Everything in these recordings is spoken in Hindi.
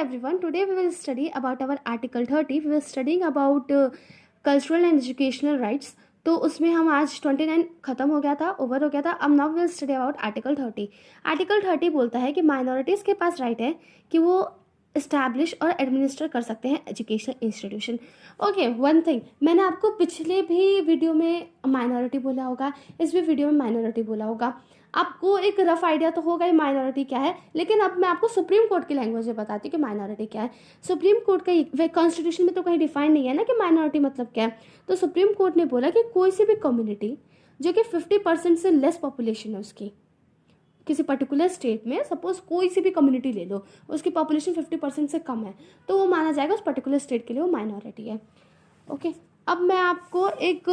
everyone, today we will study about our Article 30. We were studying about cultural and educational rights. तो उसमें हम आज 29 खत्म हो गया था, ओवर हो गया था. अब now will study about article 30. Article 30 बोलता है कि माइनॉरिटीज़ के पास राइट है कि वो इस्टेब्लिश और एडमिनिस्टर कर सकते हैं educational institution. Okay, one thing, मैंने आपको पिछले भी वीडियो में माइनॉरिटी बोला होगा, इस भी वीडियो में माइनॉरिटी बोला होगा. आपको एक रफ आइडिया तो होगा ही माइनॉरिटी क्या है, लेकिन अब मैं आपको सुप्रीम कोर्ट की लैंग्वेज में बताती हूँ कि माइनॉरिटी क्या है. सुप्रीम कोर्ट का कॉन्स्टिट्यूशन में तो कहीं डिफाइन नहीं है ना कि माइनॉरिटी मतलब क्या है. तो सुप्रीम कोर्ट ने बोला कि कोई सी भी कम्युनिटी जो कि 50% से लेस पॉपुलेशन है उसकी, किसी पर्टिकुलर स्टेट में सपोज कोई सी भी कम्युनिटी ले लो, उसकी पॉपुलेशन 50% से कम है, तो वो माना जाएगा उस पर्टिकुलर स्टेट के लिए वो माइनॉरिटी है. ओके, अब मैं आपको एक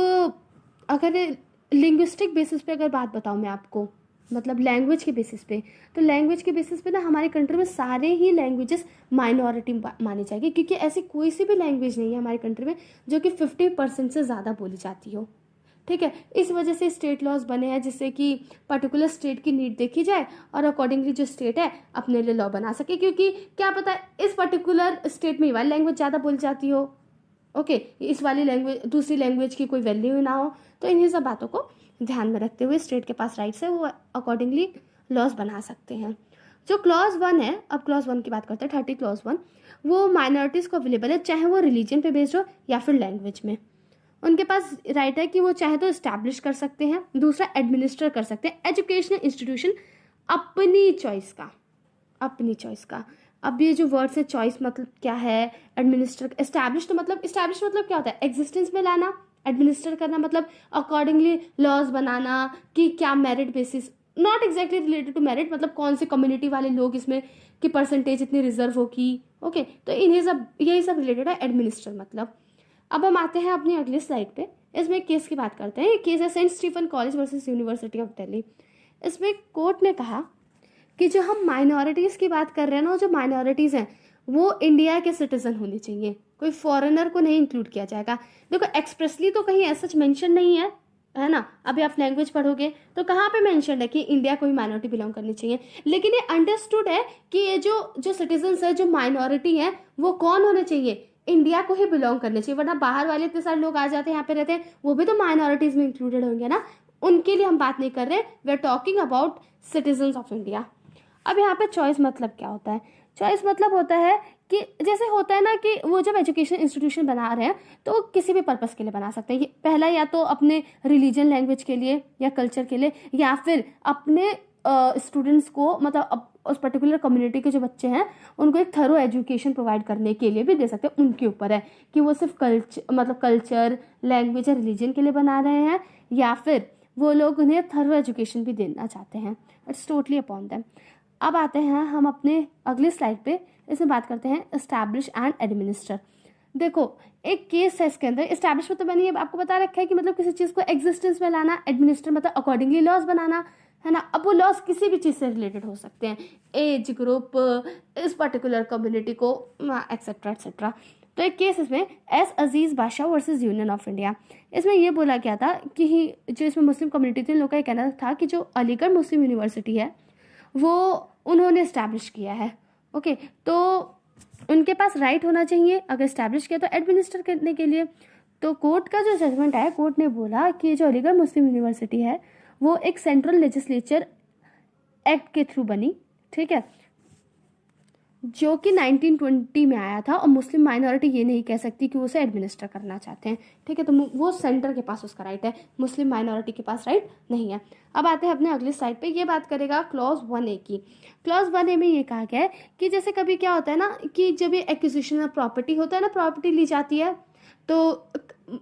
अगर लिंग्विस्टिक बेसिस पे अगर बात बताऊँ मैं आपको, मतलब लैंग्वेज के बेसिस पे, तो लैंग्वेज के बेसिस पे ना हमारे कंट्री में सारे ही लैंग्वेजेस माइनॉरिटी मानी जाएगी, क्योंकि ऐसी कोई सी भी लैंग्वेज नहीं है हमारे कंट्री में जो कि 50% से ज़्यादा बोली जाती हो. ठीक है, इस वजह से स्टेट लॉज बने हैं जिससे कि पर्टिकुलर स्टेट की नीड देखी जाए और अकॉर्डिंगली जो स्टेट है अपने लिए लॉ बना सके, क्योंकि क्या पता इस पर्टिकुलर स्टेट में ये वाली लैंग्वेज ज़्यादा बोली जाती हो. ओके, इस वाली लैंग्वेज दूसरी लैंग्वेज की कोई वैल्यू ना हो. तो इन्हीं सब बातों को ध्यान में रखते हुए स्टेट के पास राइट्स है, वो अकॉर्डिंगली लॉज बना सकते हैं. जो क्लॉज 1 है, अब क्लॉज 1 की बात करते हैं. 30 क्लॉज 1 वो माइनॉरिटीज़ को अवेलेबल है, चाहे वो रिलीजन पे बेस्ड हो या फिर लैंग्वेज में. उनके पास राइट है कि वो चाहे तो इस्टेब्लिश कर सकते हैं, दूसरा एडमिनिस्टर कर सकते हैं एजुकेशनल इंस्टीट्यूशन अपनी चॉइस का. अब ये जो वर्ड्स है, चॉइस मतलब क्या है, एडमिनिस्टर, एस्टैब्लिश तो मतलब एस्टैब्लिश मतलब क्या होता है, एग्जिस्टेंस में लाना. एडमिनिस्टर करना मतलब अकॉर्डिंगली लॉज बनाना कि क्या merit basis, not exactly related to merit, मतलब कौन से कम्युनिटी वाले लोग इसमें की परसेंटेज इतनी रिजर्व होगी. ओके, तो इन्हें सब यही सब रिलेटेड है एडमिनिस्टर मतलब. अब हम आते हैं अपनी अगली स्लाइड पे. इसमें एक केस की बात करते हैं. ये केस है saint Stephen college versus university of Delhi. इसमें कोर्ट ने कहा कि जो हम माइनॉरिटीज़ की बात कर रहे हैं ना, जो माइनॉरिटीज़ हैं वो इंडिया के सिटीजन होने चाहिए, कोई फॉरेनर को नहीं इंक्लूड किया जाएगा. देखो एक्सप्रेसली तो कहीं ऐसा मेंशन नहीं है ना. अभी आप लैंग्वेज पढ़ोगे तो कहाँ पे मेंशन है कि इंडिया को ही माइनॉरिटी बिलोंग करनी चाहिए, लेकिन ये अंडरस्टूड है कि ये जो सिटीजन्स है, जो माइनॉरिटी है, वो कौन होने चाहिए, इंडिया को ही बिलोंग करने चाहिए. वरना बाहर वाले इतने सारे लोग आ जाते हैं, यहाँ पे रहते हैं, वो भी तो माइनॉरिटीज में इंक्लूडेड होंगे ना. उनके लिए हम बात नहीं कर रहे, we are talking about citizens of India. अब यहाँ पे चॉइस मतलब क्या होता है. चॉइस मतलब होता है कि जैसे होता है ना कि वो जब एजुकेशन इंस्टीट्यूशन बना रहे हैं तो वो किसी भी पर्पस के लिए बना सकते हैं. पहला या तो अपने रिलीजन लैंग्वेज के लिए या कल्चर के लिए, या फिर अपने स्टूडेंट्स को, मतलब उस पर्टिकुलर कम्युनिटी के जो बच्चे हैं उनको एक थरो एजुकेशन प्रोवाइड करने के लिए भी दे सकते हैं. उनके ऊपर है कि वो सिर्फ कल्चर लैंग्वेज या रिलीजन के लिए बना रहे हैं, या फिर वो लोग उन्हें थरो एजुकेशन भी देना चाहते हैं. It's totally upon them. अब आते हैं हम अपने अगले स्लाइड पे. इसमें बात करते हैं एस्टैब्लिश एंड एडमिनिस्टर. देखो एक केस है इसके अंदर. एस्टैब्लिश मतलब मैंने ये आपको बता रखा है कि मतलब किसी चीज़ को एग्जिस्टेंस में लाना, एडमिनिस्टर मतलब अकॉर्डिंगली लॉज बनाना, है ना. अब वो लॉज किसी भी चीज़ से रिलेटेड हो सकते हैं, एज ग्रुप, इस पर्टिकुलर कम्युनिटी को, एक्सेट्रा एक्सेट्रा. तो एक केस इसमें एस अजीज बादशाह वर्सेस यूनियन ऑफ इंडिया. इसमें ये बोला गया था कि जो इसमें मुस्लिम कम्युनिटी थी, उन लोगों का कहना था कि जो अलीगढ़ मुस्लिम यूनिवर्सिटी है वो उन्होंने इस्टेब्लिश किया है. ओके, तो उनके पास राइट होना चाहिए अगर इस्टेब्लिश किया तो एडमिनिस्टर करने के लिए. तो कोर्ट का जो जजमेंट है, कोर्ट ने बोला कि जो अलीगढ़ मुस्लिम यूनिवर्सिटी है वो एक सेंट्रल लेजिस्लेचर एक्ट के थ्रू बनी, ठीक है, जो कि 1920 में आया था. और मुस्लिम माइनॉरिटी ये नहीं कह सकती कि वो उसे एडमिनिस्टर करना चाहते हैं, ठीक है. तो वो सेंटर के पास उसका राइट है, मुस्लिम माइनॉरिटी के पास राइट नहीं है. अब आते हैं अपने अगले साइड पे. ये बात करेगा क्लॉज 1A की. क्लॉज 1A में ये कहा गया है कि जैसे कभी क्या होता है ना कि जब ये एक्विजिशन ऑफ प्रॉपर्टी होता है ना, प्रॉपर्टी ली जाती है तो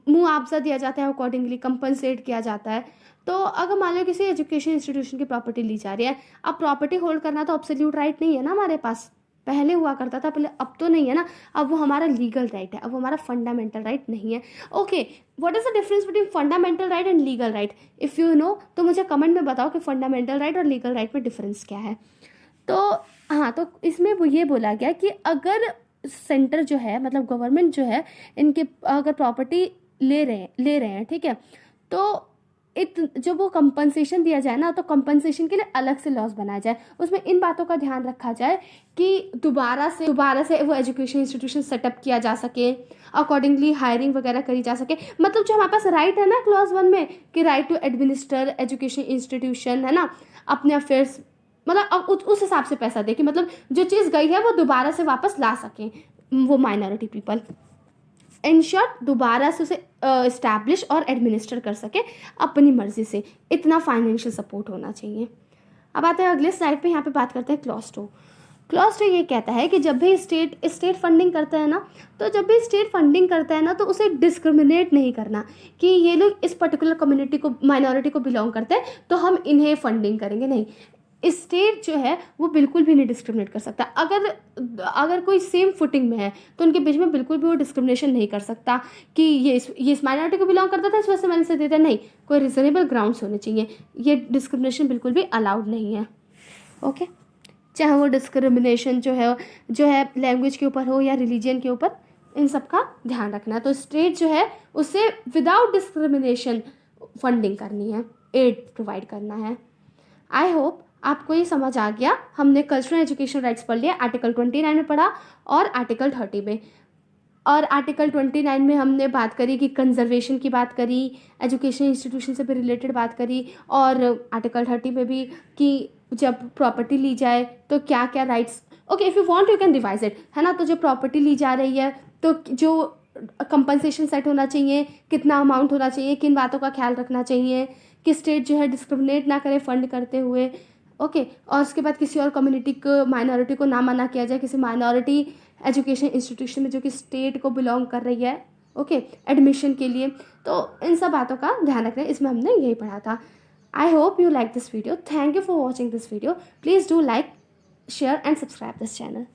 मुआवजा दिया जाता है, अकॉर्डिंगली कंपनसेट किया जाता है. तो अगर मान लो किसी एजुकेशन इंस्टीट्यूशन की प्रॉपर्टी ली जा रही है, अब प्रॉपर्टी होल्ड करना तो एब्सोल्यूट राइट नहीं है ना हमारे पास. पहले हुआ करता था, पहले, अब तो नहीं है ना. अब वो हमारा लीगल राइट है, अब वो हमारा फंडामेंटल राइट नहीं है. Okay, what is the difference between fundamental right and legal right? If you know तो मुझे कमेंट में बताओ कि फंडामेंटल राइट और लीगल राइट में डिफरेंस क्या है. तो हाँ, तो इसमें वो ये बोला गया कि अगर सेंटर जो है, मतलब गवर्नमेंट जो है, इनके अगर प्रॉपर्टी ले रहे हैं, ठीक है, तो जो वो कंपनसेशन दिया जाए ना, तो कंपनसेशन के लिए अलग से लॉज बनाया जाए, उसमें इन बातों का ध्यान रखा जाए कि दोबारा से वो एजुकेशन इंस्टीट्यूशन सेटअप किया जा सके, अकॉर्डिंगली हायरिंग वगैरह करी जा सके। मतलब जो हमारे पास राइट है ना क्लॉज 1 में कि right to administer education institution, है ना, अपने अफेयर्स, मतलब अब उस हिसाब से पैसा दे कि मतलब जो चीज़ गई है वो दोबारा से वापस ला सकें वो माइनॉरिटी पीपल। इन शॉर्ट दोबारा से उसे इस्टेब्लिश और एडमिनिस्टर कर सके अपनी मर्जी से, इतना फाइनेंशियल सपोर्ट होना चाहिए। अब आते हैं अगले स्लाइड पे, यहाँ पे बात करते हैं क्लॉज 2। क्लॉज 2 ये कहता है कि जब भी स्टेट फंडिंग करता है ना, तो जब भी स्टेट फंडिंग करता है ना, तो उसे डिस्क्रिमिनेट नहीं करना कि ये लोग इस पर्टिकुलर कम्युनिटी को, माइनॉरिटी को बिलोंग करते हैं तो हम इन्हें फंडिंग करेंगे, नहीं। स्टेट जो है वो बिल्कुल भी नहीं डिस्क्रिमिनेट कर सकता। अगर कोई सेम फुटिंग में है तो उनके बीच में बिल्कुल भी वो डिस्क्रिमिनेशन नहीं कर सकता कि ये इस माइनॉरिटी को बिलोंग करता था इस वजह से मैंने इसे देता, नहीं। कोई रिजनेबल ग्राउंड्स होने चाहिए, ये डिस्क्रिमिनेशन बिल्कुल भी अलाउड नहीं है। ओके, चाहे वो डिस्क्रिमिनेशन जो है लैंग्वेज के ऊपर हो या रिलीजन के ऊपर, इन सब का ध्यान रखना है। तो स्टेट जो है उसे विदाउट डिस्क्रिमिनेशन फंडिंग करनी है, एड प्रोवाइड करना है। आई होप आपको ये समझ आ गया। हमने कल्चरल एजुकेशन राइट्स पढ़ लिया, आर्टिकल 29 में पढ़ा और आर्टिकल 30 में। और आर्टिकल 29 में हमने बात करी कि कंजर्वेशन की बात करी, एजुकेशन इंस्टीट्यूशन से भी रिलेटेड बात करी, और आर्टिकल 30 में भी कि जब प्रॉपर्टी ली जाए तो क्या क्या rights. Okay, if you want you can revise it, है ना। तो जो प्रॉपर्टी ली जा रही है तो जो कंपनसेशन सेट होना चाहिए, कितना अमाउंट होना चाहिए, किन बातों का ख्याल रखना चाहिए कि स्टेट जो है डिस्क्रिमिनेट ना करे फंड करते हुए। ओके, और उसके बाद किसी और कम्युनिटी को, माइनॉरिटी को ना मना किया जाए किसी माइनॉरिटी एजुकेशन इंस्टीट्यूशन में जो कि स्टेट को बिलोंग कर रही है, ओके, एडमिशन के लिए। तो इन सब बातों का ध्यान रखना है, इसमें हमने यही पढ़ा था। I hope you like this video. Thank you for watching this video. Please do like, share and subscribe this channel.